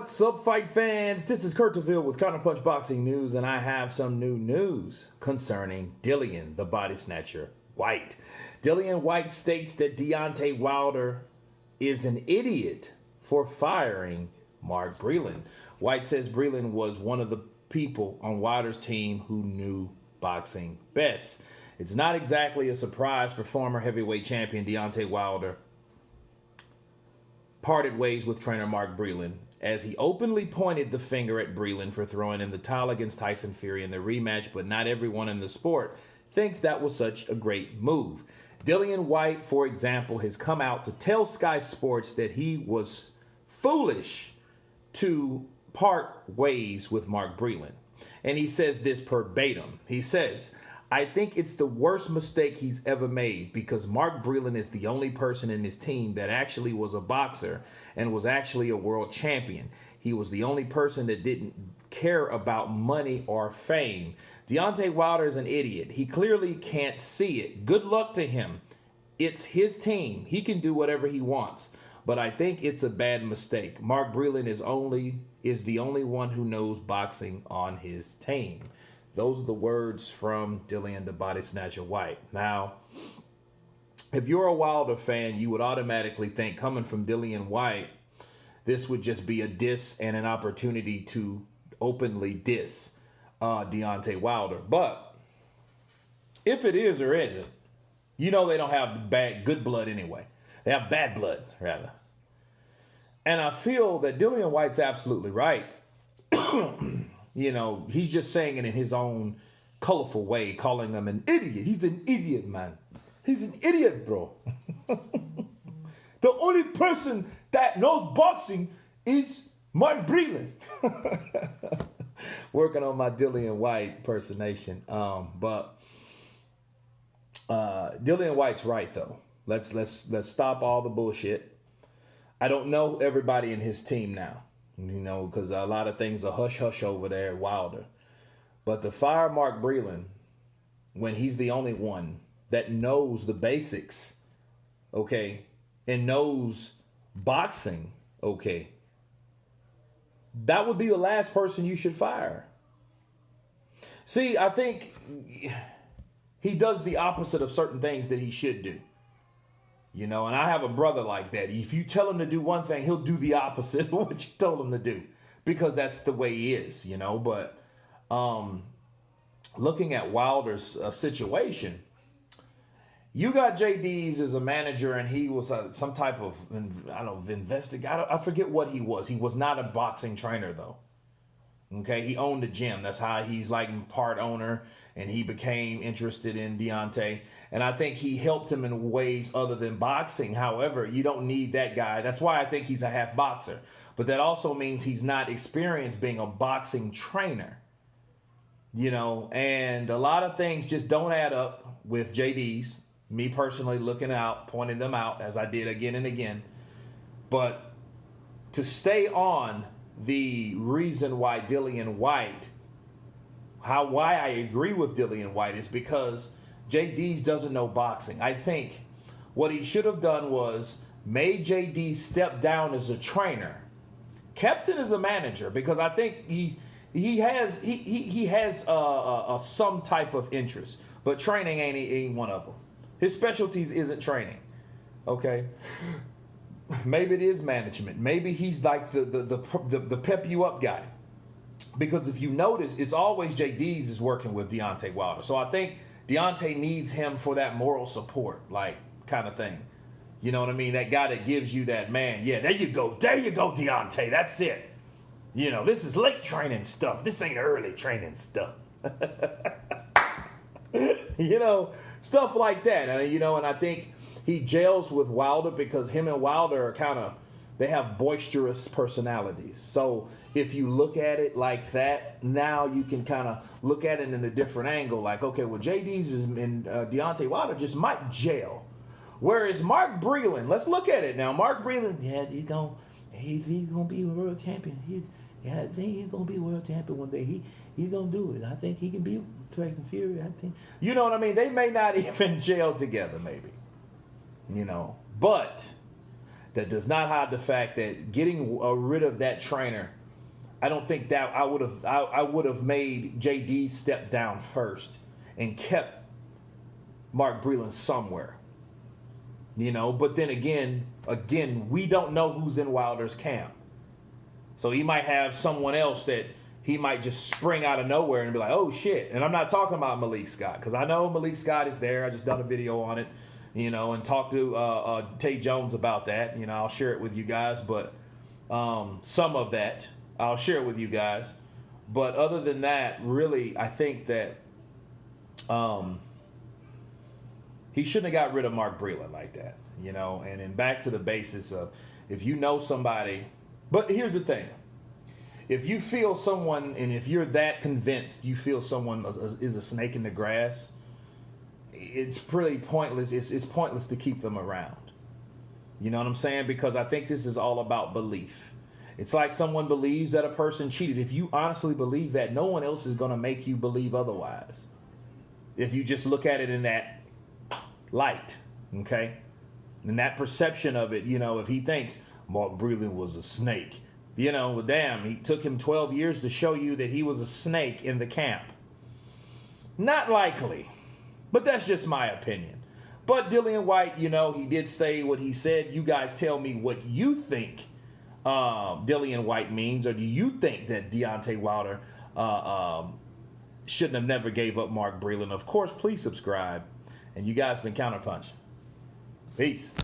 What's up, fight fans? This is Counterpunch with Counterpunch Boxing News, and I have some new news concerning Dillian, the body snatcher, Whyte. Dillian Whyte states that Deontay Wilder is an idiot for firing Mark Breland. Whyte says Breland was one of the people on Wilder's team who knew boxing best. It's not exactly a surprise for former heavyweight champion Deontay Wilder parted ways with trainer Mark Breland, as he openly pointed the finger at Breland for throwing in the towel against Tyson Fury in the rematch, but not everyone in the sport thinks that was such a great move. Dillian Whyte, for example, has come out to tell Sky Sports that he was foolish to part ways with Mark Breland. And he says this verbatim. He says, "I think it's the worst mistake he's ever made because Mark Breland is the only person in his team that actually was a boxer and was actually a world champion. He was the only person that didn't care about money or fame. Deontay Wilder is an idiot. He clearly can't see it. Good luck to him. It's his team. He can do whatever he wants. But I think it's a bad mistake. Mark Breland is the only one who knows boxing on his team." Those are the words from Dillian the Body Snatcher Whyte. Now, if you're a Wilder fan, you would automatically think, coming from Dillian Whyte, this would just be a diss and an opportunity to openly diss Deontay Wilder. But if it is or isn't, you know they don't have good blood anyway. They have bad blood, rather. And I feel that Dillian Whyte's absolutely right. You know, he's just saying it in his own colorful way, calling him an idiot. He's an idiot, man. He's an idiot, bro. The only person that knows boxing is Mark Breland. Working on my Dillian Whyte impersonation. But Dillian Whyte's right, though. Let's stop all the bullshit. I don't know everybody in his team now. You know, because a lot of things are hush-hush over there at Wilder. But to fire Mark Breland when he's the only one that knows the basics, okay, and knows boxing, okay, that would be the last person you should fire. See, I think he does the opposite of certain things that he should do. You know, and I have a brother like that. If you tell him to do one thing, he'll do the opposite of what you told him to do, because that's the way he is, you know. But looking at Wilder's situation, you got JD's as a manager, and he was some type of, investigator. I forget what he was. He was not a boxing trainer, though. Okay, he owned a gym. That's how he's like part owner, and he became interested in Deontay. And I think he helped him in ways other than boxing. However, you don't need that guy. That's why I think he's a half boxer. But that also means he's not experienced being a boxing trainer. You know, and a lot of things just don't add up with JD's. Me personally looking out, pointing them out, as I did again and again. But to stay on the reason why Dillian Whyte, why I agree with Dillian Whyte, is because JD's doesn't know boxing. I think what he should have done was made JD step down as a trainer, kept it as a manager, because I think he has some type of interest, but training ain't one of them. His specialties isn't training. Okay. Maybe it is management. Maybe he's like the pep you up guy. Because if you notice, it's always JD's is working with Deontay Wilder. So I think Deontay needs him for that moral support, like, kind of thing. You know what I mean? That guy that gives you that, man, yeah, there you go, Deontay, that's it. You know, this is late training stuff. This ain't early training stuff. You know, stuff like that. And, you know, and I think he gels with Wilder because him and Wilder are they have boisterous personalities. So if you look at it like that, now you can kind of look at it in a different angle. Like, okay, well, JD's and Deontay Wilder just might gel. Whereas Mark Breland, let's look at it now. Mark Breland, yeah, he's gonna be a world champion. I think he's gonna be a world champion one day. He's gonna do it. I think he can beat Tyson Fury. I think, you know what I mean? They may not even gel together, maybe. You know, but that does not hide the fact that getting rid of that trainer, I don't think that I would have made JD step down first and kept Mark Breland somewhere. But then again, we don't know who's in Wilder's camp. So he might have someone else that he might just spring out of nowhere and be like, oh shit. And I'm not talking about Malik Scott, because I know Malik Scott is there. I just done a video on it, and talked to Tay Jones about that. I'll share it with you guys, but some of that I'll share it with you guys. But other than that, really, I think that he shouldn't have got rid of Mark Breland like that, and then back to the basis of, if you know somebody. But here's the thing. If you feel someone, and if you're that convinced you feel someone is a snake in the grass, it's pretty pointless. It's pointless to keep them around. You know what I'm saying? Because I think this is all about belief. It's like someone believes that a person cheated. If you honestly believe that, no one else is going to make you believe otherwise. If you just look at it in that light, okay? And that perception of it, if he thinks Mark Breland was a snake, well, damn, he took him 12 years to show you that he was a snake in the camp. Not likely, but that's just my opinion. But Dillian Whyte, he did say what he said. You guys tell me what you think Dillian Whyte means, or do you think that Deontay Wilder shouldn't have never gave up Mark Breland? Of course, please subscribe. And you guys been Counterpunch. Peace.